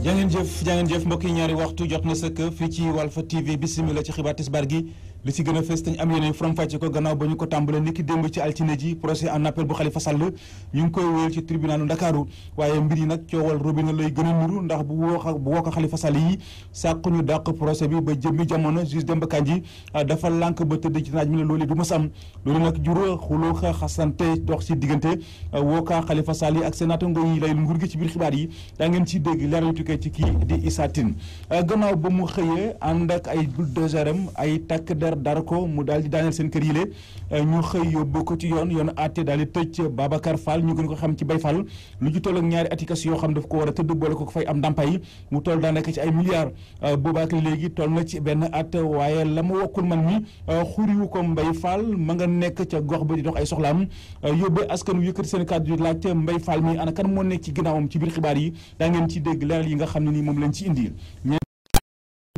jaa ngeen jëf mbokk yi ñaari waxtu jot na sëkk fii ci Walf TV bisimila ci xibaar tisbaar gi li ci gën a fës tañ am yéene faram-fàcce ko gannaaw ba ñu ko tàmbale niki démb ci altine ji procès en appel bu Khalifa Sall ñu ngi koy wéyal ci tribunalu Ndakaaru waaye mbir yi nag coowal robinet lay gën a nuru ndax bu woo ko Khalifa Sall yi sàq ñu dàq procès bi ba jëmmi jamono juge Demba Kandji dafa lànk ba tëdd ci naaj mi ne loolu du mas am loolu nag jur xuloo xasante dox ci diggante woo ka Khalifa Sall yi ak seen naataango yi lay nguur gi ci biir xibaar yi daa ngeen ci dégg leeral yu tukkee ci kii di Issa Tine gannaaw ba mu xëyee ànd ak ay bulldozeram ay takk der dara ko mu daal di daaneel seen kër yile ñu xëy yóbbu ko ci yoon àtte daal di tëj Babacar Fall ñu gën ko xam ci Bay Fall lu ci toll ak ñaari atikas yoo xam daf ko war a tëdd boole ko fay am ndàmpaay mu toll daanaka ci ay milliards boobaak léegi toll na ci benn at waaye la ma wokkul man mi xuriwu ko Mbay Fall ma nga nekk ca gox ba di dox ay soxlaam yóbbee askan wi yëkkati seen kàddu di laajte Mbay Fall mi ana kan moo nekk ci ginnaawam ci biir xibaar yi daa ngeen ci dégg leeral yi nga xam ne nii moom lañ ci indi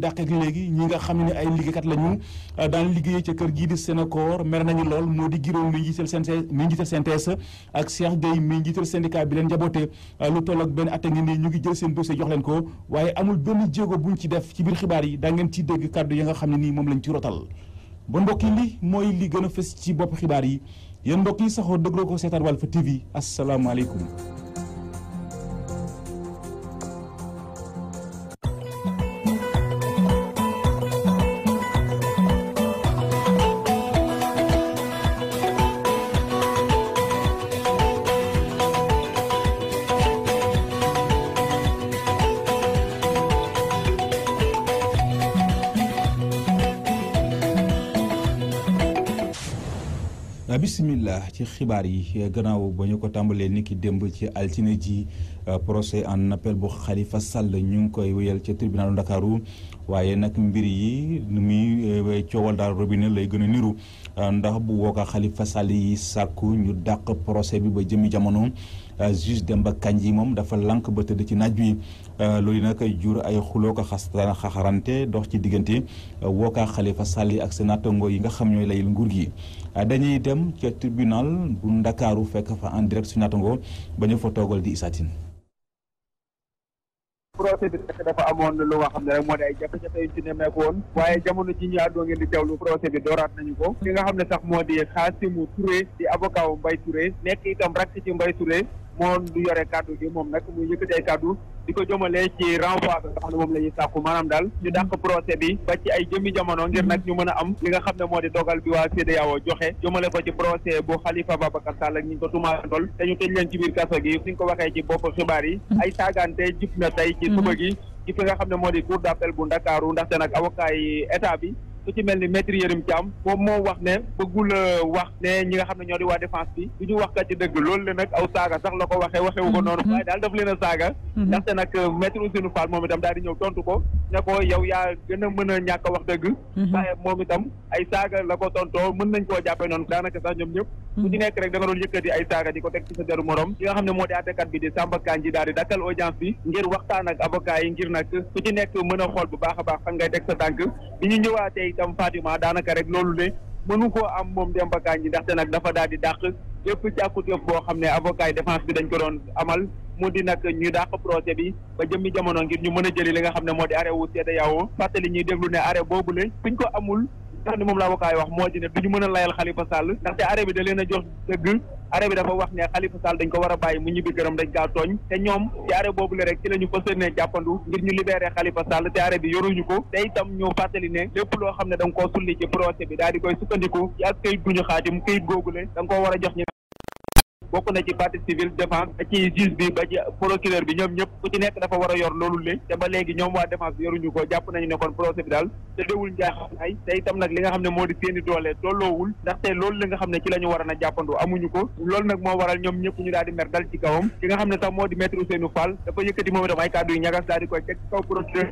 dàqeek léegi ñi nga xam ne ay liggéeykat lañu daan liggéey ca kër gii di Sénécor mer nañu lool moo di giróom mi njiital CNTS ak Cheikh Gueye mi njiital syndicat bi leen njaboote lu toll ak benn at a ngi nii ñu ngi jël seen dossier jox leen ko waaye amul benn jéego buñ ci def ci biir xibaar yi daa ngeen ci dégg kàddu yi nga xam ne nii moom lañ ci rotal bon mbokk yi li mooy li gën a fës ci bopp xibaar yi yéen mbokk yi saxoo dégloo ko seetaan Walf TV asalaamaaleykum. bismillah ci xibaar yi gannaaw ba ñu ko tàmbalee niki démb ci altine ji procès en appel bu Khalifa Sall ñu ngi koy wéyal ca tribunalu Ndakaaru waaye nag mbir yi nu muy coowal daal robinet lay gën a niru ndax bu wooka Khalifa Sall yi sàkku ñu dàq procès bi ba jëmi jamono juge Demba Kandji moom dafa lànk ba tëdd ci naaj bi loolu nag jur ay xuloo ko xaxarante dox ci diggante wooka Khalifa Sall yi ak seen naataango yi nga xam ñooy layil nguur gi dañuy dem ca tribunal bu Ndakaaru fekk fa en direct suñu naataango ba ñu fa toogal di Issa Tine. procès bi dafa amoon lu nga xam ne rek moo di ay jafe-jafe yu ci nemmeeku woon waaye jamono ji ñu àddoo ngeen di teewlu procès bi dooraat nañu ko ki nga xam ne sax moo di Khassimou Touré di avocat wu Mbaye Touré nekk itam rakk ci Mbaye Touré moo du yore kaddu gi moom nag muy yëkkati ay kaddu di ko jëmale ci renvoi bi nga xam ne moom la ñuy sàkku maanaam daal ñu dàq procès bi ba ci ay jëmmi jamono ngir nag ñu mën a am li nga xam ne moo di dogal bi waa CEDEAO joxe jëmale ko ci procès bu Khalifa Babacar Sall ak ñi ko tumaandool te ñu tëj leen ci biir kaso gi suñ ko waxee ci bopp xibaar yi ay saagante jip na tey ci suba gi ci fi nga xam ne moo di cour d'appel bu Ndakaaru ndaxte nag avocat yi état bi ku ci mel ni maître Yérim Thiam moom moo wax ne bëggul wax ne ñi nga xam ne ñoo di waa défense bi du ñu wax kat ci dëgg loolu la nag aw saaga sax la ko waxewu ko noonu waaye daal daf leen a saaga ndaxte nag maître Ousseynou Fall moom itam daal di ñëw tontu ko ne ko yow yaa gën a mën a ñàkk a wax dëgg waaye moom itam ay saaga la ko tontoo mën nañ koo jàppee noonu daanaka sax ñoom ñëpp ku ci nekk rek da nga doon yëkkati ay saaga di ko teg ci sa deru morom ki nga xam ne moo di àttekat bi di Samba Kandji daal di dakkal audience bi ngir waxtaan ak avocat yi ngir nag ku ci nekk mën a xool bu baax a baax fan ngay teg sa tànk bi ñu ñëwaatee itam Fatima daanaka rek loolu ne mënu koo am moom Demba Kandji ndaxte nag dafa daal di dàq yëpp càkkutéef boo xam ne avocat yi défense bi dañ ko doon amal mu di nag ñu dàq procès bi ba jëmmi jamono ngir ñu mën a jëli li nga xam ne moo di arrêt wu CEDEAO fàttali ñuy déglu ne arrêt boobule suñ ko amul ndax ni moom la avocat yi wax moo di ne duñu mën a layal Khalifa Sall ndaxte arrêt bi da leen a jox dëgg arrêt bi dafa wax ne Khalifa Sall dañ ko war a bàyyi mu ñibbi këram dañ kaa tooñ te ñoom ci arrêt boobu le rek ci la ñu fas yéene jàppandu ngir ñu libéré Khalifa Sall te arrêt bi yoruñu ko te itam ñu fàttali ne lépp loo xam ne da nga koo sulli ci procès bi daal di koy sukkandiku ci ak këyit gu ñu xaatim këyit googule da nga koo war a jox ñi bokk na ci partie civile défense ci juge bi ba ci procureur bi ñoom ñëpp ku ci nekk dafa war a yor loolu le te ba léegi ñoom waa défense bi yoruñu ko jàpp nañu ne kon procès bi daal te déwul njaaxaay te itam nag li nga xam ne moo di seeni doole tolloowul ndaxte loolu li nga xam ne ci la ñu war a jàppandu amuñu ko loolu nag moo waral ñoom ñëpp ñu daal di mer dal ci kawam ki nga xam ne sax moo di maître Ousseynou Fall dafa yëkkati moom itam ay kàddu yu ñagas daal di koy teg ci kaw procureur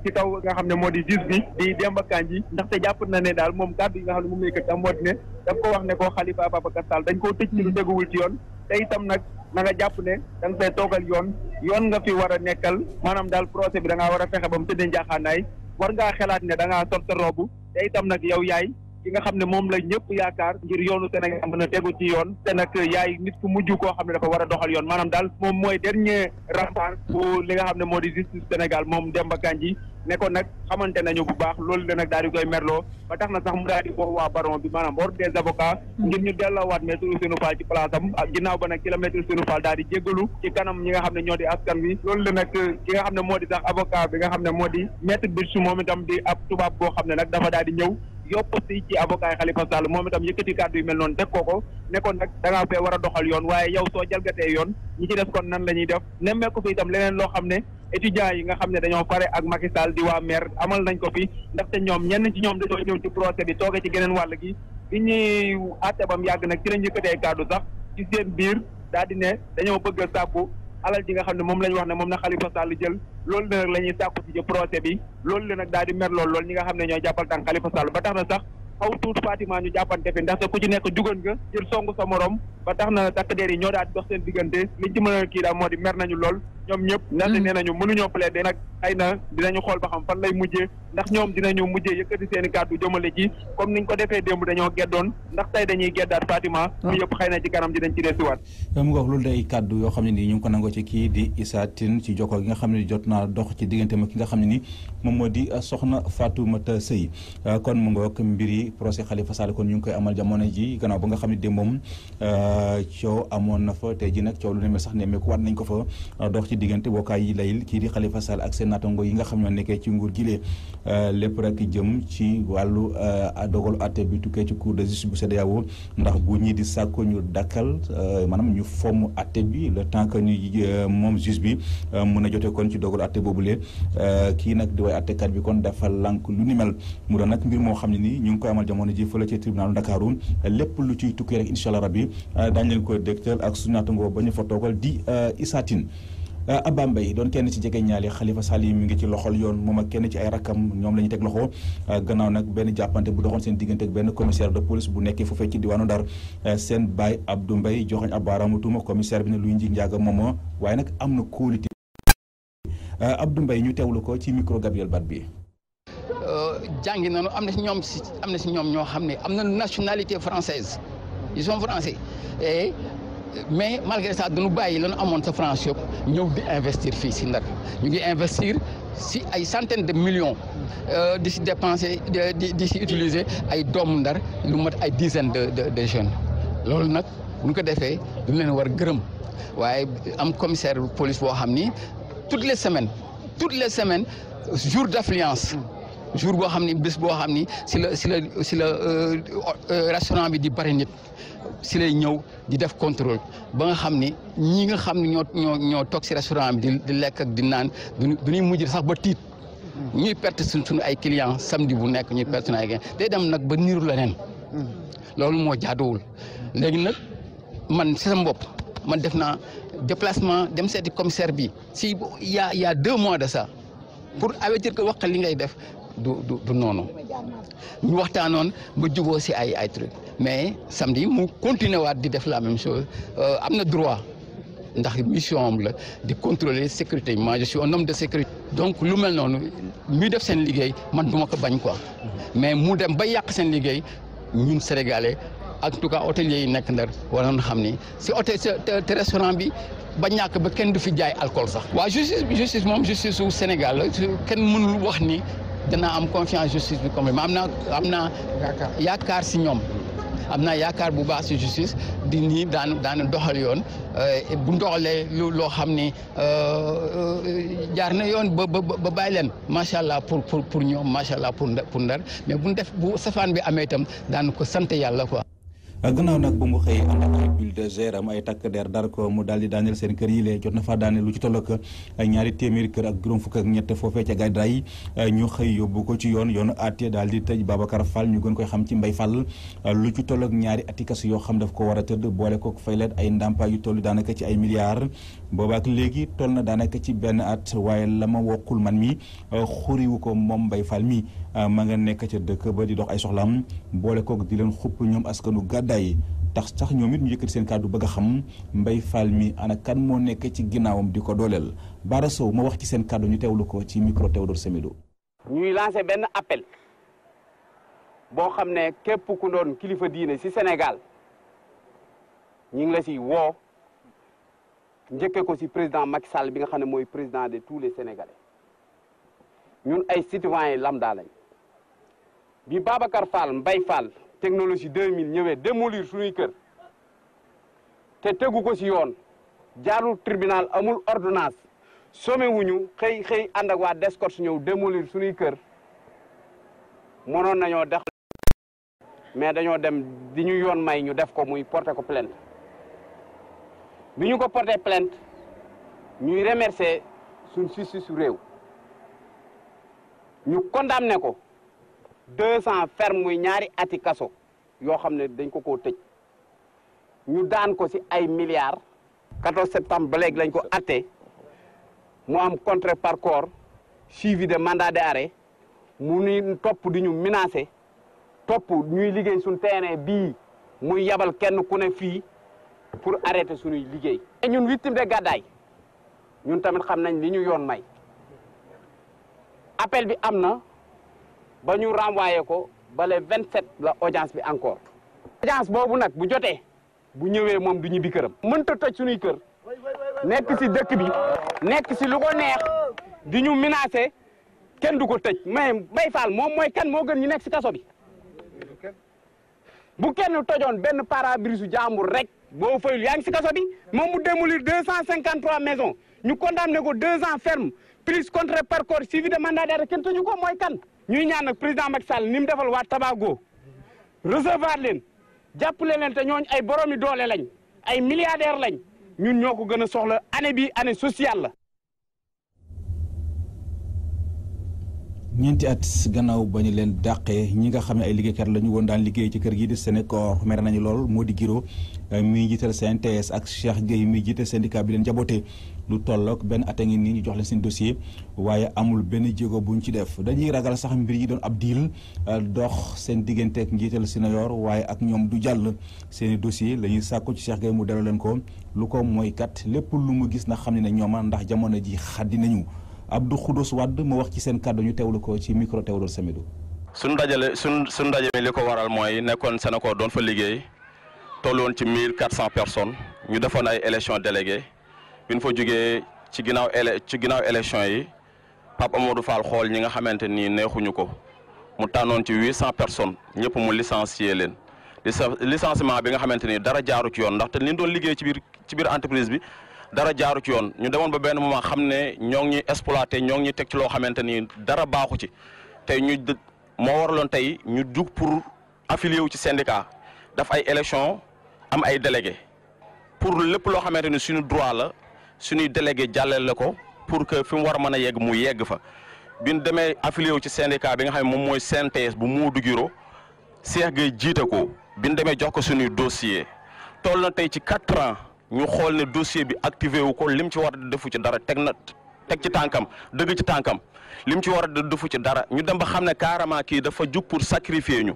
ci kaw nga xam ne moo di juge bi di Demba Kandji ndaxte jàpp na ne daal moom kàddu yi nga xam ne moom la yëkkati am moo di ne daf ko wax ne ko Khalifa Babacar Sall dañ koo tëj ci lu teguwul ci yoon te itam nag na nga jàpp ne da nga fay toogal yoon nga fi war a nekkal maanaam daal procès bi da ngaa war a fexe ba mu tëddee njaaxaanaay war ngaa xelaat ne da ngaa sol sa robu te itam nag yow yaay ki nga xam ne moom la ñëpp yaakaar ngir yoonu Sénégal mën a tegu ci yoon te nag yaay nit ku mujj koo xam ne dafa war a doxal yoon maanaam daal moom mooy dernier rempart bu li nga xam ne moo di justice Sénégal moom Demba Kandji ne ko nag xamante nañu bu baax loolu la nag daal di koy merloo ba tax na sax mu daal di woo waa baron bi maanaam ordre des avocats ngir ñu delloowaat maître Ousseynou Fall ci place am ak ginnaaw ba nag ci la maître Ousseynou Fall daal di jéggalu ci kanam ñi nga xam ne ñoo di askan wi loolu la nag ki nga xam ne moo di sax avocat bi nga xam ne moo di maître Birchou moom itam di ab tubaab boo xam ne nag dafa daal di ñëw yokk si ci avocat yi Khalifa Sall moom itam yëkkati kàddu yu mel noonu teg ko ne kon nag da ngaa fee war a doxal yoon waaye yow soo jalgatee yoon ñi ci des kon nan la ñuy def nemmeeku fi itam leneen loo xam ne étudiants yi nga xam ne dañoo pare ak Macky Sall di waa maire amal nañ ko fi ndaxte ñoom ñenn ci ñoom dañoo ñëw ci procès bi tooge ci geneen wàll gi bi ñuy àtte bam yàgg nag ci lañ yëkkatee kàddu sax ci seen biir daal di ne dañoo bëgg a sàkku alal ji nga xam ne moom la ñu wax ne moom na Khalifa Sall jël loolu la nag la ñuy sàkku ci procès bi loolu la nag daal di mer lool ñi nga xam ne ñooy jàppal tànk Khalifa Sall ba tax na sax xaw tuut Fatima ñu jàppante fi ndaxte ku ci nekk jugoon nga jël songu sa morom ba tax na takk der yi ñoo daal di dox seen diggante liñ ci mën a kii daal moo di mer nañu lool ñoom ñëpp ndaxte nee nañu mënuñoo plaider nag xëy na dinañu xool ba xam fan lay mujjee ndax ñoom dinañu mujjee yëkkati seen i kàddu jëmale ci comme niñ ko defee démb dañoo geddoon ndax tey dañuy geddaat Fatima ñu yëpp xëy na ci kanam dinañ ci desiwaat mu nga wax loolu day kàddu yoo xam ne nii ñu ngi ko nangoo ci kii di Issa Tine ci jokkoo gi nga xam ne jot naa dox ci diggante ma ki nga xam ne ni moom moo di soxna Fatoumata Seye kon mu nga wax mbir yi procès Khalifa Sall kon ñu ngi koy amal jamono ji gannaaw ba nga xam ne démb moom coow amoon na fa tey ji nag coow lu ne mel sax nemmeeku waat nañ ko fa dox ci diggante bokkaay yi layil kii di Khalifa Sall ak seen naataango yi nga xam ñoo nekkee ci nguur gi lee lépp rek jëm ci wàllu dogalu àtte bi tukkee ci cour de justice bu CEDEAO ndax bu ñii di sàkko ñu dakkal maanaam ñu fomm àtte bi le temps que ñu moom juge bi mën a jotee kon ci dogalu àtte boobule kii nag di way àttekat bi kon dafa lànk lu ni mel mu doon nag mbir moo xam ne nii ñu ngi koy amal jamono ji fële ci tribunal Ndakaaru lépp lu ciy tukkee rek incha allah rabbi daañu leen koy dégtal ak suñu naataango ba ñu fa toogal di Issa Tine Abba Mbaye doon kenn ci jege ñaali Khalifa Sall yi mi ngi ci loxol yoon moom ak kenn ci ay rakkam ñoom la ñu teg loxo gannaaw nag benn jàppante bu doxoon seen diggante ak benn commissaire de police bu nekkee foofee ci diwaanu Ndar seen baay Abdou Mbaye joxoñ ab baaraamu tuuma commissaire bi ne luy njig njaaga moomoo waaye nag am na kóolute Abdou Mbaye ñu teewlu ko ci micro Gabriel Bat bi jàngi nañu am na si ñoom ñoo xam ne am na nationalité française ils sont français mais malgré ça dañu bàyyi la ñu amoon sa France yëpp ñëw di investir fii si Ndar ñu ngi investir si ay centaines de millions di si dépenser di si utiliser ay doomu Ndar lu mat ay dizaines de jeunes loolu nag bu ñu ko defee duñu leen war gërëm waaye am commissaire police boo xam ni toutes les semaines jour d'affluence jour boo xam ni bés boo xam ni si la restaurant bi di bari nit si lay ñëw di def contrôle ba nga xam ni ñi nga xam ni ñoo toog si restaurant bi di lekk ak di naan duñuy mujj sax ba tiit ñuy perte suñu ay clients samedi bu nekk ñuy perte suñu ay clients day dem nag ba niru leneen loolu moo jaaduwul léegi nag man si sama bopp man def naa déplacement dem seeti commissaire bi si y a 2 mois de ça pour avertir que wax li ngay def du noonu ñu waxtaanoon ba juboo si ay truc mais samedi mu continuer waat di def la même chose am na droit ndax mission am la di contrôler sécurité moi je suis un homme de sécurité donc lu mel noonu muy def seen liggéey man duma ko bañ quoi mais mu dem ba yàq seen liggéey ñun sénégalais en tout cas hôteliers yi nekk Ndar war nañu xam ni si hôtel te restaurant bi ba ñàkk ba kenn du fi jaay alcool sax. waaw justice moom justice su Sénégal la kenn mënul wax ni danaa am confiance justice bi comme am naa yaakaar si ñoom. am naa yaakaar bu baax ci justice di nii daan doxal yoon bu doxalee loo xam ni jaar na yoon ba bàyyi leen macha allah pour ñoom macha allah pour Ndar mais bu safaan bi amee itam daan ko sant yàlla quoi. gannaaw nag bu mu xëy ànd ak ay bulldozer am ay takk der dar ko mu daal di daaneel seen kër yi lee jot na faa daaneel lu ci toll ak ay ñaari téeméeri kër ak juróom fukk ak ñett foofee ca Gàddaay ñu xëy yóbbu ko ci yoonu àtte daal di tëj Babacar Fall ñu gën koy xam ci Mbay Fall lu ci toll ak ñaari atikas yoo xam daf ko war a tëdd boole ko fay leen ay ndàmpaay yu toll daanaka ci ay milliards boobaak léegi toll na daanaka ci benn at waaye la ma wokkul man mi xuriwu ko moom Mbay Fall mi ma nga nekk ca dëkk ba di dox ay soxlaam boole kook di leen xupp ñoom askanu Gàddaay tax sax ñoom it ñu yëkkati seen kàddu bëgg a xam Mbay Fall mi ana kan moo nekk ci ginnaawam di ko dooleel Bara Sow ma wax ci seen kàddu ñu teewlu ko ci micro Théodore Semedo. ñuy lancé benn appel boo xam ne képp ku doon kilifa diine ci Sénégal ñu ngi la ci woo njëkkee ko ci président Macky Sall bi nga xam ne mooy président de tous les Sénégalais ñun ay citoyens lambda lañ bi Babacar Fall Mbaye Fall technologie 2000 ñëwee démolir suñuy kër te tegu ko ci yoon jaarul tribunal amul ordonnance somme wuñu xëy ànd ak waa Descos ñëw démolir suñuy kër mënoon nañoo def mais dañoo dem di ñu yoon may ñu def ko muy porter ko plainte bi ñu ko porter plainte ñuy remercier suñ justice su réew ñu condamné ko 200 ferme muy ñaari ati kaso yoo xam ne dañ ko koo tëj ñu daan ko ci ay milliards 14 septembre ba léegi lañ ko atte mu am contre par corps suivi de mandat d'arrêt mu ni topp di ñu menacé topp ñuy liggéey suñ terrain bii muy yabal kenn ku ne fii pour arrêter suñuy liggéey. te ñun victime de gàddaay ñun tamit xam nañ li ñu yoon may appel bi am na ba ñu renvoyé ko ba le 27 la audience bi encore. audience boobu nag bu jotee bu ñëwee moom du ñibbi këram. mënta toj suñuy kër nekk ci dëkk bi nekk ci lu ko neex di ñu menacé kenn du ko tëj mais Mbaye Fall moom mooy kan moo gën ñu nekk ci kaso bi. bu kenn tojoon benn pare-brise jàmbur rek boo fayul yaa ngi ci kaso bi moom mu démolir 253 maisons ñu condamné ko 2 ans ferme plus contre par corps suivi de mandat d'arrêt kenn tëju ko mooy kan. ñuy ñaan nag président Macky Sall ni mu defal waa Tabago recevoir leen jàppale leen te ñooñ ay boromi doole lañ ay milliardaires lañ ñun ñoo ko gën a soxla année bi année sociale la. ñeenti at gannaaw ba ñu leen dàqee ñi nga xam ne ay liggéeykat la ñu woon daan liggéey ci kër gi di Sénécor mere nañu lool Mody Guiro mi jiital CNTS ak Cheikh Gueye mi jiite syndicat bi leen jaboote lu tollook benn at a ngi nii ñu jox leen seen dossier waaye amul benn jéego buñ ci def dañuy ragal sax mbir yi doon ab diil dox seen digganteek njiital Sénéyor waaye ak ñoom du jàll seeni dossier la ñuy sàkku ci Cheikh Gueye mu delloo leen ko lu ko mooy kat lépp lu mu gis na xam ne ñooma ndax jamono ji xaddi nañu Abdou Khoudous Wade mu wax ci seen kàddu ñu teewlu ko ci micro Théodore Semedo. suñ ndaje mi li ko waral mooy nekkoon Sénécor doon fa liggéey toll woon ci 1400 personnes ñu defoon ay élection délégué bi ñu fa jógee ci ginnaaw élection yi Pape Amadou Fall xool ñi nga xamante ni neexuñu ko mu tànnoon ci 800 personnes ñëpp mu licencier leen licenciement bi nga xamante ni dara jaaru ci yoon ndaxte li doon liggéey ci biir entreprise bi. dara jaaru ci yoon ñu demoon ba benn moment xam ne ñoo ngi ñuy exploité ñoo ngi ñuy teg ci loo xamante ni dara baaxu ci tey moo waraloon tey ñu jug pour affilié wu ci syndicat daf ay élection am ay délégué pour lépp loo xamante ni suñu droit la suñuy délégué jàllale la ko pour que fi mu war a mën a yegg mu yegg fa bi ñu demee affilié wu ci syndicat bi nga xam ne moom mooy CNTS bu Mody Guiro Cheikh Gueye jiite ko bi ñu demee jox ko suñuy dossier toll na tey ci 4 ans. ñu xool ne dossier bi activé wu ko lim ci war a defu ci dara teg ci tànkam dëgg ci tànkam lim ci war a defu ci dara ñu dem ba xam ne carrément kii dafa jug pour sacrifier ñu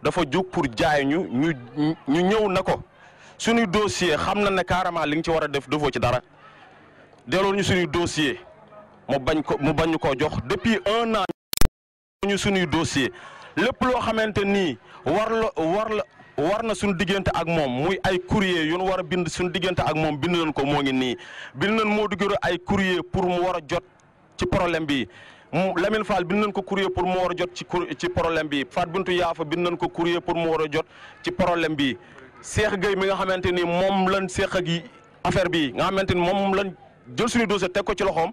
dafa jug pour jaay ñu ñëw na ko suñuy dossier xam na ne carrément li nga ci war a def defoo ci dara delloo ñu suñuy dossier mu bañ ñu koo jox depuis 1 an ñu suñuy dossier lépp loo xamante nii war na suñu diggante ak moom muy ay courrier yu ñu war a bind suñu diggante ak moom bind nañ ko moo ngi nii bind nañ Mody Guiro ay courrier pour mu war a jot ci problème bi Lamine Fall bind nañ ko courrier pour mu war a jot ci problème bi Fat Bintou Yaafa bind nañ ko courrier pour mu war a jot ci problème bi Cheikh Gueye mi nga xamante ni moom lañ seq ak affaire bi nga xamante ni moom lañ jël suñu dossier teg ko ci loxoom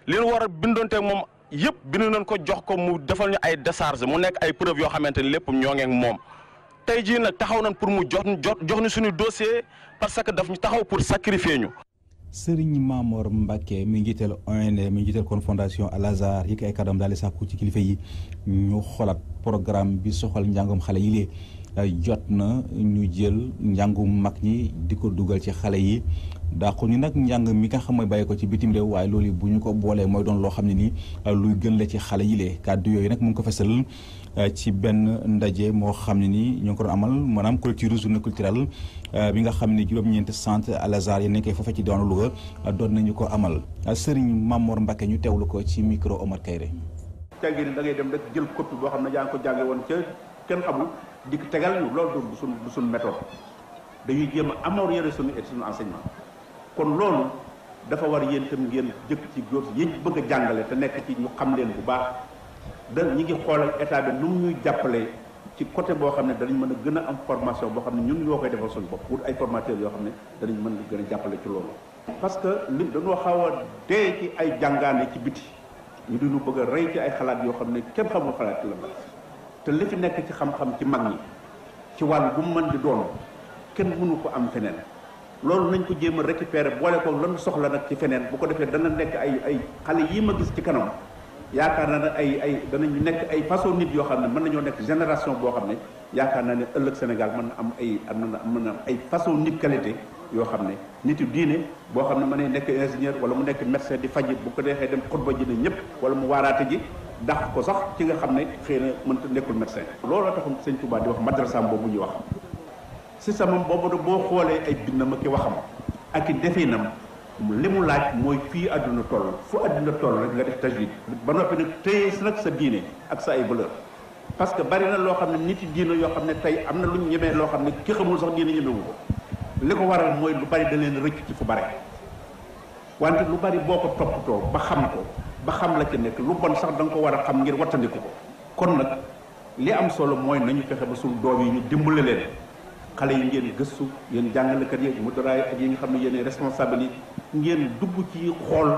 li ñu war a bindoonteeg moom yëpp bind nañ ko jox ko mu defal ñu ay décharge mu nekk ay preuve yoo xamante ni lépp ñoo ngeeg moom tey jii nag taxaw nañ pour mu jox ñu suñu dossier parce que daf ñu taxaw pour sacrifier ñu. Serigne Mamor Mbacké mi njiital ONG mi njiital kon fondation Al Azhar yi ay kàddoom daal di sàkku ci kilifa yi ñu xoolaat programme bi soxal njàngum xale yi lee jot na ñu jël njàngum mag ñi di ko dugal ci xale yi dàqu ñu nag njàng mi nga xam mooy bàyyi ko ci bitim réew waaye loolu bu ñu ko boolee mooy doon loo xam ne nii luy gën la ci xale yi lee kàddu yooyu nag mu ngi ko fesal ci benn ndaje moo xam ne nii ñoo ngi ko doon amal maanaam journée culturelle bi nga xam ne juróom-ñeenti centre Al Azhar yi nekkee foofa ci diwaanu Louga doon nañu ko amal Serigne Mamor Mbacké ñu teewlu ko ci micro Omar Kayre. jàngi ni da ngay dem rek jël copie boo xam ne yaa ngi ko jànge woon ca kenn xamul di ko tegal ñu loolu du suñ méthode dañuy jéem a améliorer suñu enseignement kon loolu dafa war yéen itam ngeen jëkk ci góor yi bëgg a jàngale te nekk ci ñu xam leen bu baax ñi ngi xoolal état bi nu mu ñuy jàppale ci côté boo xam ne danañ mën a gën a am formation boo xam ne ñun ñoo koy defal suñu bopp pour ay formateurs yoo xam ne danañ mën a gën a jàppale ci loolu. parce que li dañoo xaw a dee ci ay jàngaane ci biti ñu duñu bëgg a rey ci ay xalaat yoo xam ne kenn xamul xalaat ci la la te li fi nekk ci xam-xam ci mag ñi ci wàllu bu mu mën di doon kenn mënu ko am feneen loolu nañ ko jéem a récupérer boole ko lan soxla nag ci feneen bu ko defee dana nekk ay xale yii ma gis ci kanam yaakaar naa ne ay danañu nekk ay façon nit yoo xam ne mën nañoo nekk génération boo xam ne yaakaar naa ne ëllëg Sénégal mën na am ay façon nit qualité yoo xam ne nit yu diine boo xam ne mën na nekk ingénieur wala mu nekk médecin di faji bu ko defee dem xutba ji ne ñëpp wala mu waaraate ji ndax ko sax ci nga xam ne xëy na mënta nekkul médecin looloo taxam sëñ Touba di wax madrasaam boobu ñuy wax système am boobu boo xoolee ay bindam ak i waxam ak i definam li mu laaj mooy fii àdduna toll fu àdduna toll rek nga def tajwid ba noppi nag téye nag sa diine ak sa ay valeur parce que bari na loo xam ne nit yi diine yoo xam ne tey am na lu ñu ñemee loo xam ne ki xamul sax diine ñemewu ko li ko waral mooy lu bari da leen rëcc ci fu bare wante lu bari boo ko toppatoo ba xam ko ba xam la ca nekk lu bon sax da nga ko war a xam ngir wattandiku ko kon nag li am solo mooy nañu fexe ba suñu doom yi ñu dimbale leen xale yi ngeen gëstu yéen jàngalekat yi modaraay ak yi nga xam ne yéen responsable yi ngeen dugg ci xool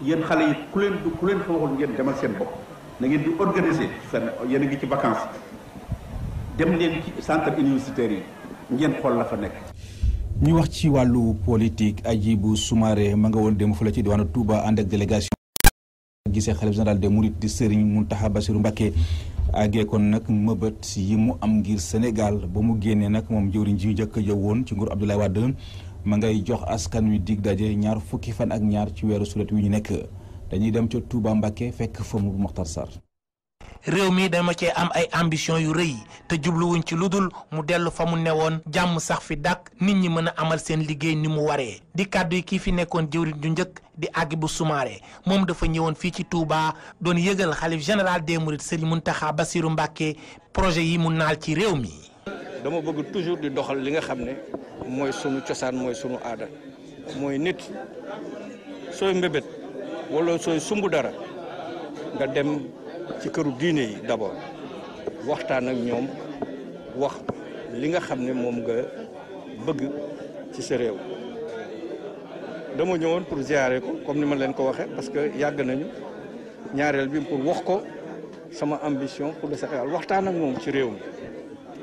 yéen xale yi ku leen fa waxul ngeen demal seen bopp na ngeen di organiser fenn yéen a ngi ci vacances dem leen ci centre universitaire yi ngeen xool la fa nekk. ñu wax ci wàllu politique Hadjibou Soumaré ma nga woon dem fu la ci diwaanu Touba ànd ak délégation gisee xalif général des Mourides di Serigne Mountakha Bassirou Mbacké àggee kon nag mëbët yi mu am ngir Sénégal ba mu génnee nag moom jëwriñ ji njëkk a woon ci nguur Abdoulaye Wade ma ngay jox askan wi dig daje ñaar fukki fan ak ñaar ci weeru sulet wi ñu nekk dañuy dem ca Touba Mbacké fekk fa mu Mokhtar Sarr. réew mi dama cee am ay ambition yu rëy te jubluwuñ ci lu dul mu dellu fa mu newoon jàmm sax fi dàkk nit ñi mën a amal seen liggéey ni mu waree di kàddu yi kii fi nekkoon jëwriñ ju njëkk di Hadjibou Soumaré moom dafa ñëwoon fii ci Touba doon yëgal xalif général des Mourides Serigne Mountakha Bassirou Mbacké projet yi mu naal ci réew mi. dama bëgg toujours di doxal li nga xam ne mooy sunu cosaan mooy sunu aada mooy nit sooy mbébét wala sooy sumb dara nga dem ci këru diine yi d'abord waxtaan ak ñoom wax li nga xam ne moom nga bëgg ci sa réew dama ñëwoon pour ziare ko comme ni ma leen ko waxee parce que yàgg nañu ñaareel bi pour wax ko sama ambition pour le Sénégal waxtaan ak moom ci réew mi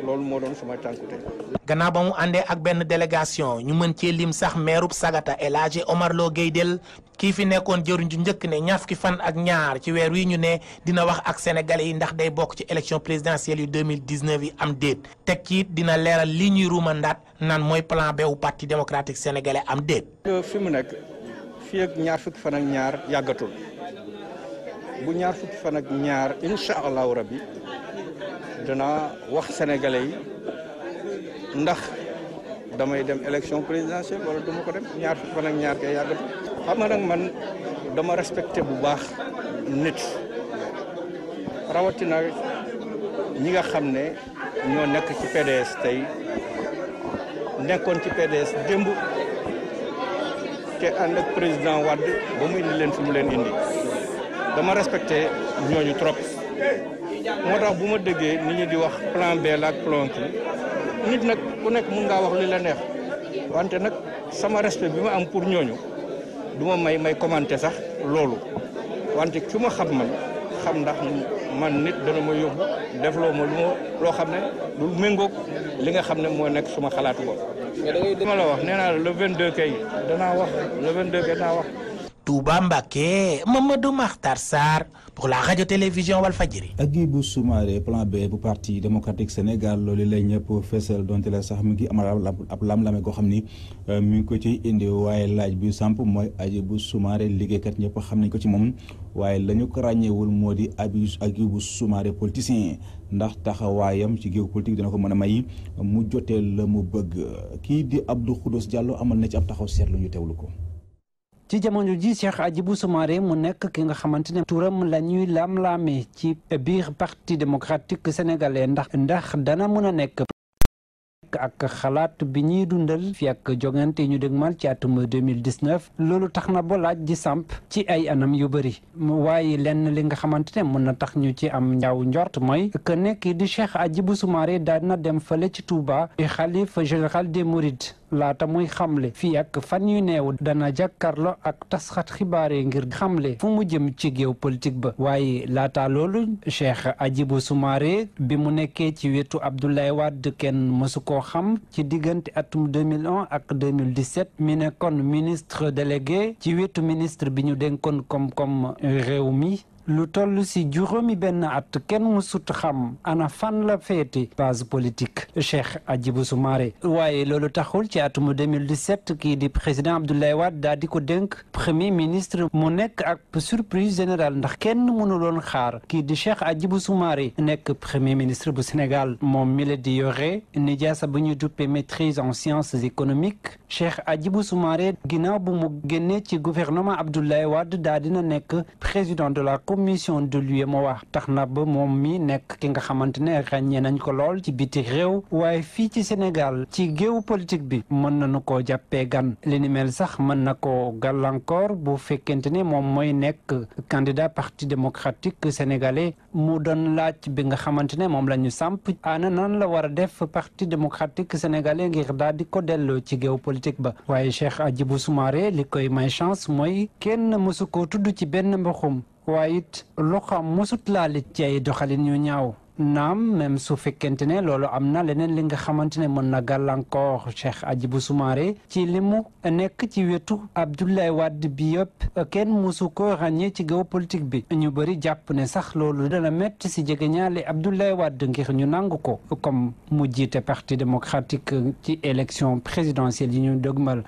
loolu moo doon sama tànkute. gannaaw ba mu àndee ak benn délégation ñu mën cee lim sax meerub Sagata El Hadji Omar Lo Guèye kii fi nekkoon jëriñ ju njëkk ne ñaar fukki fan ak ñaar ci weer wi ñu ne dina wax ak sénégalais yi ndax day bokk ci élection présidentielle yu 2019 yi am déet teg ci it dina leeral li ñuy ruumandaat naan mooy plan B wu parti démocratique sénégalais am déet. fi mu nekk fii ak ñaar fukki fan ak ñaar yàggatul bu ñaar fukki fan ak ñaar incha allahu rabbi dana wax sénégalais yi ndax damay dem élection présidentielle wala duma ko dem ñaar fukki fan ak ñaar kay yàggatu xam nga nag man dama respecté bu baax nit rawatina ñi nga xam ne ñoo nekk ci PDS tey nekkoon ci PDS démb te ànd ak président Wade ba mu indi leen fi mu leen indi dama respecté ñooñu trop moo tax bu ma déggee nit ñi di wax plan B la ak plan kii nit nag ku nekk mun ngaa wax li la neex wante nag sama respect bi ma am pour ñooñu du ma may commenter sax loolu wante ki ma xam man xam ndax man nit dana ma yóbbu defloo ma loo xam ne lu méngoog li nga xam ne moo nekk suma xalaatu bopp. dama la wax nee naa la le 22 kay danaa wax le 22 kay danaa wax. Touba Mbacké Mamadou Makhtar Sarr pour la radio-télévision Walfadjri. Hadjibou Soumaré plan B bu parti démocratique Sénégal loolu lay ñëpp fesal donte la sax mi ngi amal ab lam-lame koo xam ni mi ngi ko ciy indi waaye laaj bi samp mooy Hadjibou Soumaré liggéeykat ñëpp xam nañ ko ci moom waaye la ñu ko ràññeewul moo di Hadjibou Soumaré politicien ndax taxawaayam ci géew politique dina ko mën a may mu jotee la mu bëgg kii di Abdou Khoudoss Diallo amal na ci ab taxaw seetlu ñu teewlu ko. ci jamono ji Cheikh Hadjibou Soumaré mu nekk ki nga xamante ne turam la ñuy lam-laamee ci biir parti démocratique sénégalais ndax dana mën a nekk ak xalaat bi ñuy dundal fi ak jogante ñu dégmal ci atum 2019 loolu tax na ba laaj di samp ci ay anam yu bëri waaye lenn li nga xamante ne mën na tax ñu ci am njaaw njort mooy que nekk di Cheikh Hadjibou Soumaré daal na dem fële ci Touba di xalif général des Mourides laata muy xamle fii ak fan yu neew dana jàkkaarloo ak tasxat xibaar yi ngir xamle fu mu jëm ci géew politique ba waaye laata loolu Cheikh Hadjibou Soumaré bi mu nekkee ci wetu Abdoulaye Wade kenn mësu koo xam ci diggante atum 2001 ak 2017 mi nekkoon ministre délégué ci wetu ministre bi ñu dénkoon koom-koom réew mi lu toll si juróomi benn at kenn musut xam ana fan la féete base politique Cheikh Hadjibou Soumaré waaye loolu taxul ci atum 2017 kii di président Abdoulaye Wade daa di ko dénk premier ministre mu nekk ak surprise générale ndax kenn mënuloon xaar kii di Cheikh Hadjibou Soumaré nekk premier ministre bu Sénégal moom mi la di yore nijaasa bu ñu duppee maîtrise en sciences économiques Cheikh Hadjibou Soumaré ginnaaw bu mu génnee ci gouvernement Abdoulaye Wade daa dina nekk président de la commission de l'UEMOA tax na ba moom mi nekk ki nga xamante ne ràññee nañ ko lool ci biti réew waaye fii ci Sénégal ci géewu politique bi mën nañu koo jàppee gan li ni mel sax mën na ko gàllankoor bu fekkente ne moom mooy nekk candidat parti démocratique sénégalais mu doon laaj bi nga xamante ne moom la ñu samp ana nan la war a def parti démocratique sénégalais ngir daal di ko delloo ci géew politique ba waaye Cheikh Hadjibou Soumaré li koy may chance mooy kenn mësu koo tudd ci benn mboxum waaye it loo xam mosut laalit ci ay doxalin yu ñaaw naam même su fekkente ne loolu am na leneen li nga xamante ne mën na gàllankoor Cheikh Hadjibou Soumaré ci li mu nekk ci wetu Abdoulaye Wade bi yëpp kenn mosu ko ràññee ci géew politique bi ñu bëri jàpp ne sax loolu dana métti si jege ñaale Abdoulaye Wade ngir ñu nangu ko comme mu jiite parti démocratique ci élection présidentielle yi ñu dëgmal.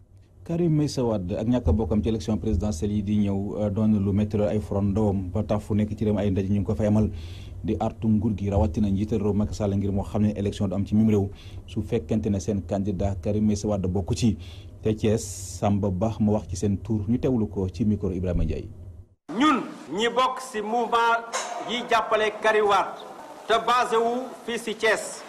Karim Meïssa Wade ak ñàkk a bokkam ci élection présidentielle yi di ñëw doon lu métti ay frondom ba tax fu nekk ci réew ay ndaje ñu ngi ko fay amal di artu nguur gi rawatina njiital réew Macky Sall ngir moo xam ne élection du am ci mim réew su fekkente ne seen candidat Karim Meïssa Wade bokku ci te Thiès Samba Ba mu wax ci seen tour ñu teewlu ko ci micro Ibrahima Ndiaye. ñun ñi bokk ci mouvement yi jàppale Karim Wade te basé wu fii ci Thiès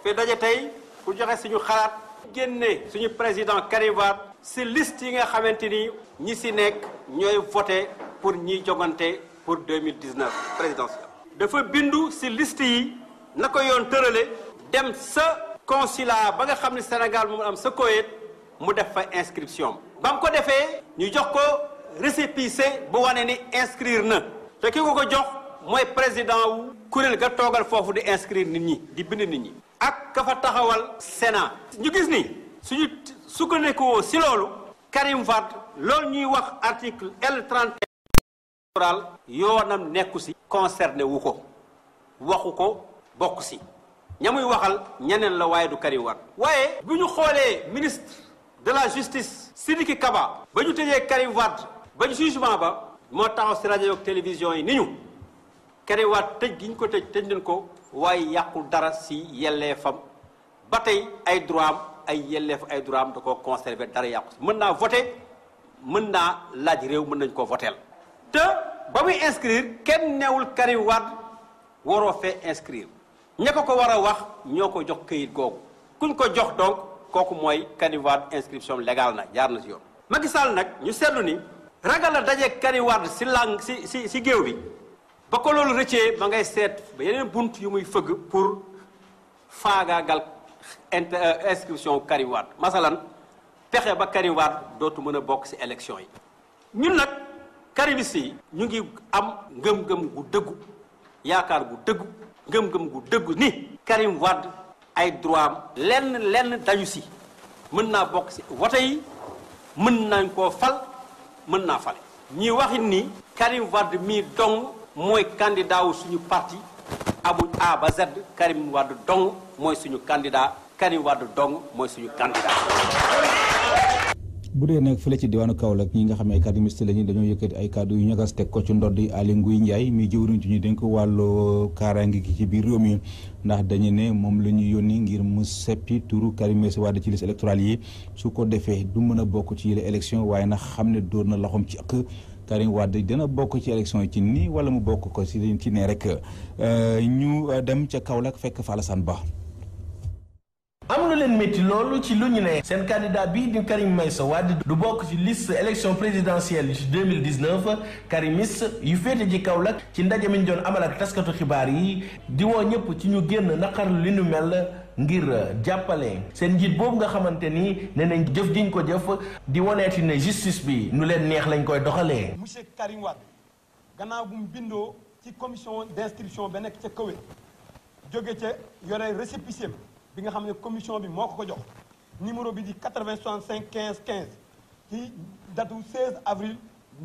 fi daje tey ku joxe suñu xalaat génne suñu président Karim Wade ci liste yi nga xamante ni ñi ci nekk ñooy voté pour ñiy jogante pour 2019 présidentielle. dafa bindu ci liste yi na ko yoon tërale dem sa consulat ba nga xam ne Sénégal moom am sa Koweït mu def fa inscription ba mu ko defee ñu jox ko récépissé bu wane ni inscrire na te ki ko jox mooy président wu kuréel ga toogal foofu di inscrire nit ñi di bind nit ñi ak ka fa taxawal Sénat ñu gis ni suñu sukkandikoo ci loolu Karim Wade loolu ñuy wax article L31 yoonam nekku ci concerné wu ko waxu ko bokk ci ña muy waxal ñeneen la waaye du Karim Wade waaye bu ñu xoolee ministre de la justice Sidiki Kaba ba ñu tëjee Karim Wade ba ñu jugement ba moo taxaw ci rajo ak télévision yi ni ñu Karim Wade tëj gi ñu ko tëj nañ ko waaye yàqul dara ci yelleefam ba tey ay droit am ay yelleef ay droit am da koo conserver dara yàqu ci mën naa voter mën naa laaj réew mën nañ koo voteel te ba muy inscrire kenn newul Karim Wade waroo fee inscrire ña ko war a wax ñoo ko jox këyit googu kuñ ko jox donc kooku mooy Karim Wade inscription légale na jaar na ci yoon. Macky Sall nag ñu seetlu ni ragal la daje Karim Wade ci géew bi ba ko loolu rëccee ma ngay seet ba yeneen bunt yu muy fëgg pour faagaagal inscription Karim Wade masalan pexe ba Karim Wade dootu mën a bokk ci élection yi ñun nag. Karimis yi ñu ngi am ngëm-ngëm gu dëggu yaakaar gu dëggu ngëm-ngëm gu dëggu ni Karim Wade ay droit am lenn dañu ci mën naa bokk ci wote yi mën nañ koo fal mën naa fale ñi waxit ni Karim Wade mii dong mooy candidat wu suñu parti amul A ba Z Karim Wade dong mooy suñu candidat Karim Wade dong mooy suñu candidat bu dee nag fële ci diwaanu Kaolack ñi nga xam ne ay activistes lañu dañoo yëkkati ay kàddu yu ñagas teg ko ci ndoddi Aly Ngouille Ndiaye mi jëwriñ ci ñu dénk wàllu kaaraange gi ci biir réew mi ndax dañu ne moom la ñu yónni ngir mu seppi turu Karim Meïssa Wade ci liste électorale yi su ko defee du mën a bokk ci yile élection waaye nag xam ne dóor na loxoom ci ëkk Karim Wade dina bokk ci élection yi ci nii wala mu bokk ko ci ne rek ñu dem ca Kaolack fekk fa Alassane Ba. am lu leen métti loolu ci lu ñu ne seen candidat bii di Karim Meïssa Wade du bokk ci liste élection présidentielle ci 2019 karimiste yu féete ji Kaolack ci ndaje mi ñu doon amal ak taskatu xibaar yi di woo ñëpp ci ñu génn naqarlu li nu mel ngir jàppale seen njiit boobu nga xamante ni nee nañ jëf jiñ ko jëf di woneeti ne justice bi nu leen neex lañ koy doxalee. monsieur Karim Wade gannaaw bu mu bindoo ci commission d'instruction ba nekk ca Koweït jóge ca yore récépissé bi nga xam ne commission bi moo ko jox numéro bi di 80 65 15 15 ci datu 16 avril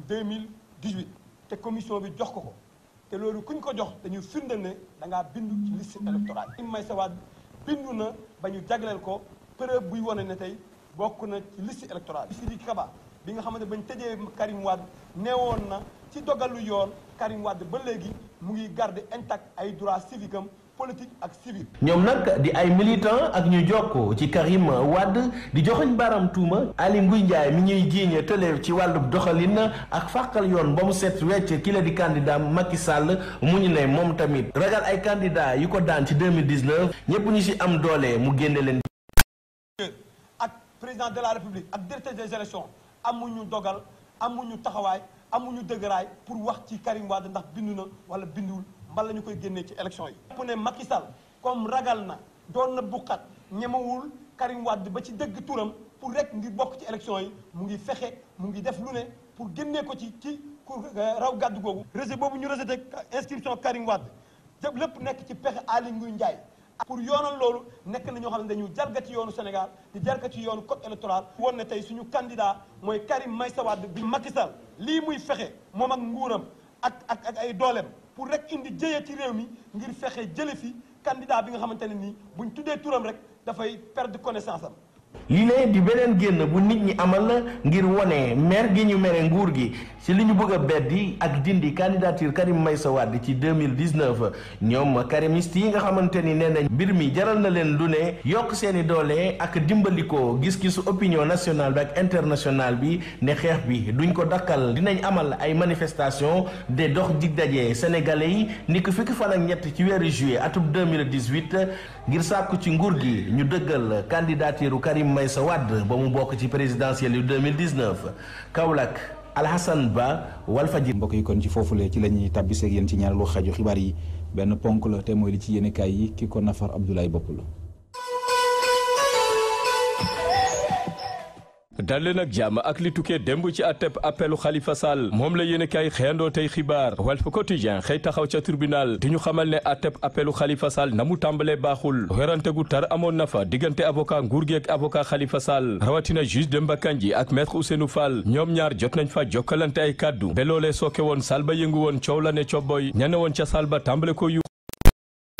2018 te commission bi jox ko te loolu kuñ ko jox dañu firndeel ne da ngaa bindu ci liste électorale Karim Meïssa Wade bindu na ba ñu jagleel ko preuve buy wane ne tey bokk na ci liste électorale Sidiki Kaba bi nga xamante bañ tëjee Karim Wade neewoon na ci dogalu yoon Karim Wade ba léegi mu ngi garder intact ay droits civiques am politique ak civil. ñoom nag di ay militants ak ñu jokk ci Karim Wade di joxoñ baram tuuma Aly Ngouille Ndiaye mi ñuy jiiñ tële ci wàllu doxalin ak fàqal yoon ba mu set wecc ki la di candidat Macky Sall mu ñu ne moom tamit ragal ay candidat yu ko daan ci 2019 ñëpp ñu ci am doole mu génne leen. ak président de la république ak directeur des élections amuñu dogal amuñu taxawaay amuñu dëgëraay pour wax ci Karim Wade ndax bindu na wala binduwul. mbal la ñu koy génnee ci élection yi. bu ne Macky Sall comme ragal na doon na buqat ñemewul Karim Wade ba ci dëgg turam pour rek ngir bokk ci élection yi mu ngi fexe mu ngi def lu ne pour génnee ko ci raw gàddu googu. rejet boobu ñu rejeté inscription Karim Wade jëpp lépp nekk ci pexe Aly Ngouille Ndiaye. pour yoonal loolu nekk na ñoo xam ne dañu jalgati yoonu Sénégal di jalgati yoonu code électoral. woon ne tey suñu candidat mooy Karim Meïssa Wade bi Macky Sall lii muy fexe moom ak nguuram ak ay dooleem. pour rek indi jëye ci réew mi ngir fexe jële fi candidat bi nga xamante ne nii buñ tuddee turam rek dafay perdre connaissance am. lii ne di beneen génn bu nit ñi amal ngir wone mer gi ñu mere nguur gi ci li ñu bëgg a beddi ak dindi candidature Karim Meïssa Wade ci 2019 ñoom karimiste yi nga xamante ni nee nañ mbir mi jaral na leen lu ne yokk seeni doole ak dimbalikoo gis-gisu opinion nationale bi ak internationale bi ne xeex bi duñ ko dakkal dinañ amal ay manifestation de dox dig daje sénégalais yi ni ko fukki fan ak ñett ci weeru juillet atum 2018 ngir sàkku ci nguur gi ñu dëggal candidature Karim Meïssa Wade ba mu bokk ci présidentielle yu 2019 Kaolack Alhassane Ba Walfadjri. mbokk yi kon ci foofule ci la ñuy tàbbisee ak yéen ci ñaareelu xaaju xibaar yi benn ponk la te mooy li ci yéenekaay yi ki ko nafar Abdoulaye Bopp la. dal leen ak jàmm ak li tukkee démb ci atteb appelu Khalifa Sall moom la yéen a kaay xëyandoo tey xibaar Walf Quotidien xëy taxaw ca tribunal di ñu xamal ne atteb appelu Khalifa Sall na mu tàmbalee baaxul werante gu tar amoon na fa diggante avocat nguur gi ak avocat Khalifa Sall rawatina juge Demba Kandji ak maître Ousseynou Fall ñoom ñaar jot nañ fa jokkalante ay kàddu ba loolee sooke woon Sall ba yëngu woon coow la ne cobboy ñane woon ca Sall ba tàmbale ko yu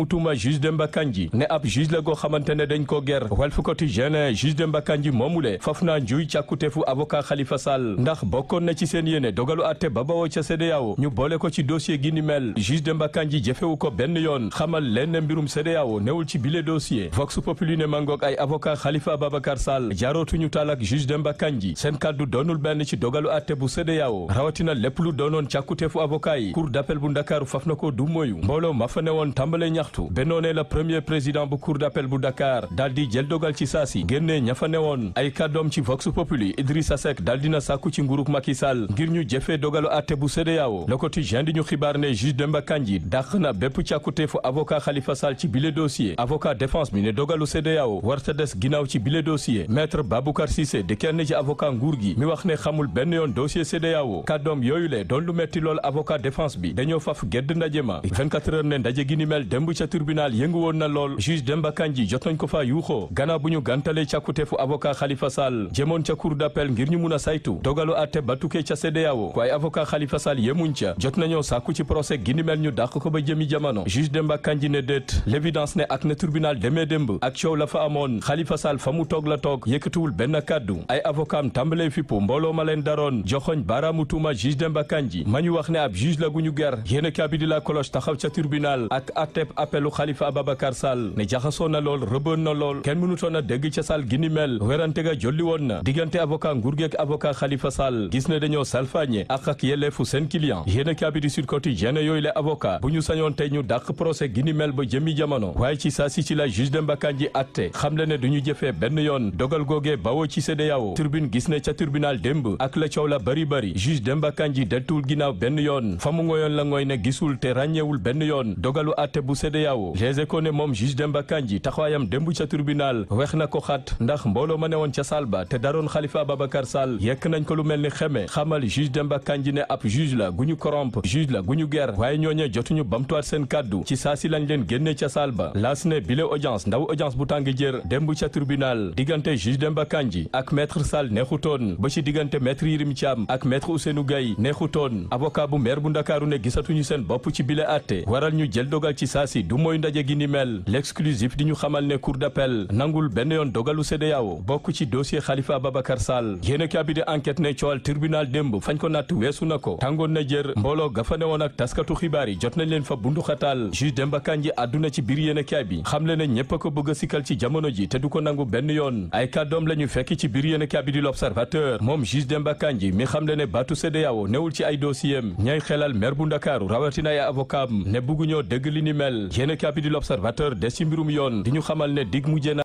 utuma juge Demba Kandji ne ab juge la goo xamante ne dañ ko ger Walf Quotidien juge Demba Kandji moomule faf naa njuuy càkkuteefu avocat Khalifa Sall ndax bokkoon na ci seen yéene dogalu atte ba bawoo ca CEDEAO ñu boole ko ci dossier gi ni mel juge Demba Kandji jëfewu ko benn yoon xamal leen ne mbirum CEDEAO newul ci bile dossier Vox Populi ne mangoog ay avocat Khalifa Ababacar Sall jaarootuñu taal ak juge Demba Kandji seen kàddu doonul benn ci dogalu atte bu CEDEAO rawatina lépp lu doonoon càkkuteefu avocat yi cour d'appel bu Ndakaaru faf na ko du moyu mbooloo ma fa newoon tàmbale ñaxtu benoone la premier président bu cour d'appel bu Dakar daal di jël dogal ci saasi génne ña fa newoon ay kàddoom ci Vox Populi Idrissa Seck daal dina sàkku ci nguuruk Macky Sall ngir ñu jëfee dogalu àtte bu CEDEAO Le Quotidien di ñu xibaar ne juge Demba Kandji dàq na bépp càkkuteefu avocat Khalifa Sall ci bile dossier avocat défense bi ne dogalu CEDEAO warta des ginnaaw ci bile dossier maître Baboucar Cissé di kenn ci avocat nguur gi mi wax ne xamul benn yoon dossier CEDEAO kàddoom yooyu le doon lu metti lool avocat défense bi dañoo faf gedd ndaje ma 24 heures ne ndaje gi ni mel démb ca tribunal yëngu woon na lool juge Demba Kandji jot nañ ko fa yuuxoo gannaaw bu ñu gantalee càkkuteefu avocat Khalifa Sall jëmoon ca cour d'appel ngir ñu mun a saytu dogalu àtte ba tukkee ca CEDEAO waaye avocat Khalifa Sall yemuñ ca jot nañoo sàkku ci procès gi ni mel ñu dàq ko ba jëmi jamono juge Demba Kandji ne déet l'évidence ne ak na tribunal demee démb ak coow la fa amoon Khalifa Sall fa mu toog la toog yëkkatiwul benn kàddu ay avocat am tàmbalee fippu mbooloo ma leen daroon joxoñ baaraamu tuuma juge Demba Kandji ma ñu wax ne ab juge la gu ñu ger yéen a bi di la cloche taxaw ca tribunal ak atteb appelu Khalifa Ababacar Sall ne jaxasoo na lool rëbën na lool kenn mënutoon a dégg ca Sall gi ni mel werante ga jolli woon na diggante avocat nguur gi ak avocat Khalifa Sall gis ne dañoo salfaañe ak yelleefu seen client yéen a bi di Sud Quotidien yooyu le avocat bu ñu sañoon tey ñu dàq procès gi ni mel ba jëmi jamono waaye ci saa si ci la juge Demba Kandji atte xam le ne du ñu jëfee benn yoon dogal googee bawoo ci CEDEAO turbine gis ne ca tribunal démb ak la coow la bari juge Demba Kandji deltuwul ginnaaw benn yoon fa mu ngoyoon la ngooy ne gisul te ràññeewul benn yoon dogalu atte bu CEDEAO Les Échos ne moom juge Demba Kandji taxawaayam démb ca tribunal wex na ko xat ndax mbooloo ma ne woon ca saal ba te daroon Khalifa Ababacar Sall yekk nañ ko lu mel ni xeme xamal juge Demba Kandji ne ab juge la gu ñu corrompe juge la gu ñu ger waaye ñooñee jotuñu bamtuwaat seen kàddu ci saa si lañ leen génne ca saal ba laas ne bile audience ndaw audience bu tàng jër démb ca tribunal diggante juge Demba Kandji ak maître Sall neexutoon ba ci diggante maître Yirim Thiam ak maître Ousseynou Gaye neexutoon avocat bu maire bu Ndakaaru ne gisatuñu seen bopp ci bile àtte waral ñu jël dogal ci saasi du mooy ndaje gi ni mel l'exclusif di ñu xamal ne cour d'appel nangul benn yoon dogalu CEDEAO bokk ci dossier Khalifa Ababacar Sall yéen a bi di enquête ne coowal tribunal démb fañ ko natt weesu na ko tàngoon na jër mbooloo gafa ne woon ak taskatu xibaar yi jot nañ leen fa bunduxataal juge Demba Kandji àdduna ci biir yéen a bi xam le ne ñépp a ko bëgg a sikkal ci jamono ji te du ko nangu benn yoon ay kàddoom la ñu fekk ci biir yéen a bi di l'observateur moom juge Demba Kandji mi xam le ne baatu CEDEAO newul ci ay dossieram ñay xelal maire bu Ndakaaru rawatina ay avocat ne bugguñoo dëgg li ni mel yéen a bi di l'observateur des ci mbirum yoon di ñu xamal ne dig mujjee na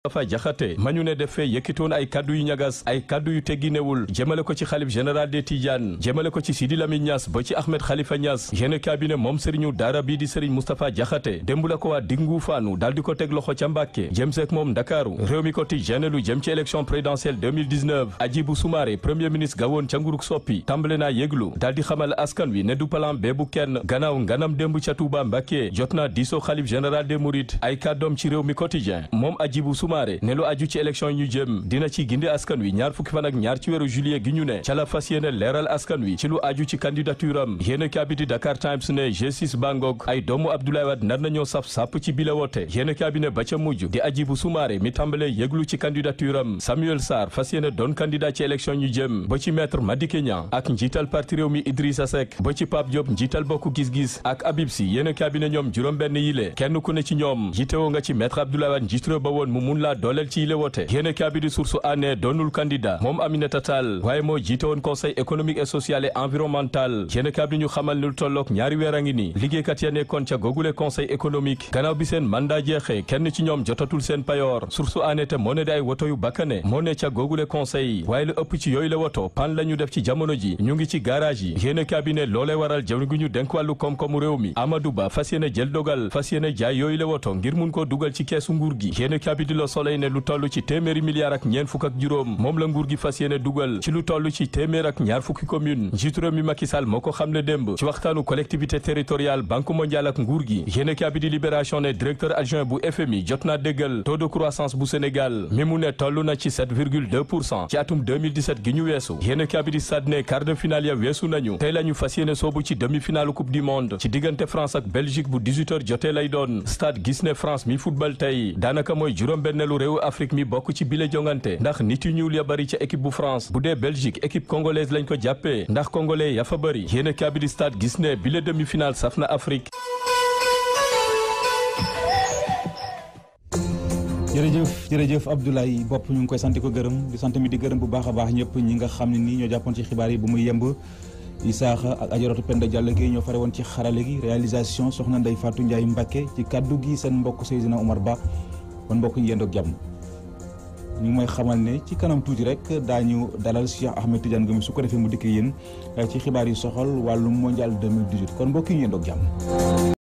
Moustapha Diakhaté ma ñu ne defee yëkkitoon ay kaddu yu ñagas ay kaddu yu tegginewul jëmale ko ci xalif général des Tidianes jëmale ko ci Sidi Lamine Niass ba ci Ahmed Khalifa Niass yéene cabinet moom sëriñu daara bii di sëriñ Moustapha Diakhaté démb la ko waa diggu faanu daal di ko teg loxo ca Mbàkke jëm seek moom Ndakaaru réew mi quotidien lu jëm ci élection présidentielle 2019 Hadjibou Soumaré premier ministre gawoon ca nguruk soppi tàmbale naa yëglu daal di xamal askan wi ne du plan B bu kenn gannaaw nganam démb ca Touba Mbàkke jot naa diisoo xalif général des Mourides ay kàddoom ci réew mi quotidien moom Hadjibou Soumaré ne lu aju ci élection ñu jëm dina ci gindi askan wi ñaar fukki fan ak ñaar ci weeru juillet gi ñu ne ca la fas yéene leeral askan wi ci lu aju ci candidature am yéene kaabidi Dakar Times ne G6 Bangok ay doomu Abdoulaye Wade nar nañoo saf sàpp ci bile wote yéene kaabine ba ca mujj di Hadjibou Soumaré mi tàmbalee yëglu ci candidature am Samuel Sarr fas yéene doon candidat ci élection ñu jëm ba ci maître Madické Niang ak njiital parti réew mi Idrissa Seck ba ci Pape Diop njiital bokk gis-gis ak Habib Sy yéene kaabine ñoom juróom benn yile kenn ku ne ci ñoom jiitewoo nga ci maître Abdoulaye Wade njiitu ba woon mu mun laa dooleel ci yile wote yéene kaabidi source année doonul candidat moom Aminata Tall waaye moo jiite woon conseil économique et social et environnemental yéene kaabidi ñu xamal lu tollook ñaari weer a ngi ni liggéeykat ya nekkoon ca googule conseil économique gannaaw bi seen mandat jeexee kenn ci ñoom jotatul seen payoor source année te moo ne di ay woto yu bakkane moo ne ca googule conseil waaye lu ëpp ci yooyu la woto pan la ñu def ci jamono ji ñu ngi ci garage yi yéene kaabine loolee waral jawri gu ñu denk wàllu koom-koomu réew mi Amadou Ba fas yéene jël dogal fas yéene jaay yooyu la woto ngir mun koo dugal ci keesu nguur gi yéene kaabidi Le Soleil ne lu toll ci téeméeri milliards ak ñeent fukk ak juróom moom la nguur gi fas yéene dugal ci lu toll ci téeméer ak ñaar fukki commune njiitu réew mi Macky Sall moo ko xamle démb ci waxtaanu collectivité territoriale banque mondiale ak nguur gi yéene kaabidi Libération ne directeur adjoint bu FMI jot naa déggal taux de croissance bu Sénégal mi mu ne toll na ci 7,2% ci atum 2017 gi ñu weesu yéene kaabidi Stades ne quart de finale ya weesu nañu tey la ñu fas yéene soobu ci demi-finale coupe du monde ci diggante France ak Belgique bu 18h jotee lay doon Stade gis ne France mi football tey daanaka mooy juróom-benneelu réewu Afrique mi bokk ci bile jongante ndax nit yu ñuul ya bari ca équipe bu France bu dee Belgique équipe congolaise lañ ko jàppee ndax congolais ya fa bari yéene kaabidi Stade gis ne bile demi-finale saf na Afrique. jërëjëf Abdoulaye Bopp ñu ngi koy sant ko gërëm di sant mi di gërëm bu baax a baax ñëpp ñi nga xam ne nii ñoo jàppoon ci xibaar yi bu muy yemb Isaaxa ak Ajaratu Penda Diallo gi ñoo fare woon ci xarale gi réalisation soxna Ndeye Fatou Ndiaye Mbacké ci kaddu gi seen mbokk Seydina Omar Ba kon mbokk ñu yendoog jàmm ñu ngi may xamal ne ci kanam tuuti rek daañu dalal Cheikh Ahmed Tidiane Gomis su ko defee mu dikk yéen ci xibaar yi soxal wàllu mondial 2018 kon mbokk yi ñu yendoog jàmm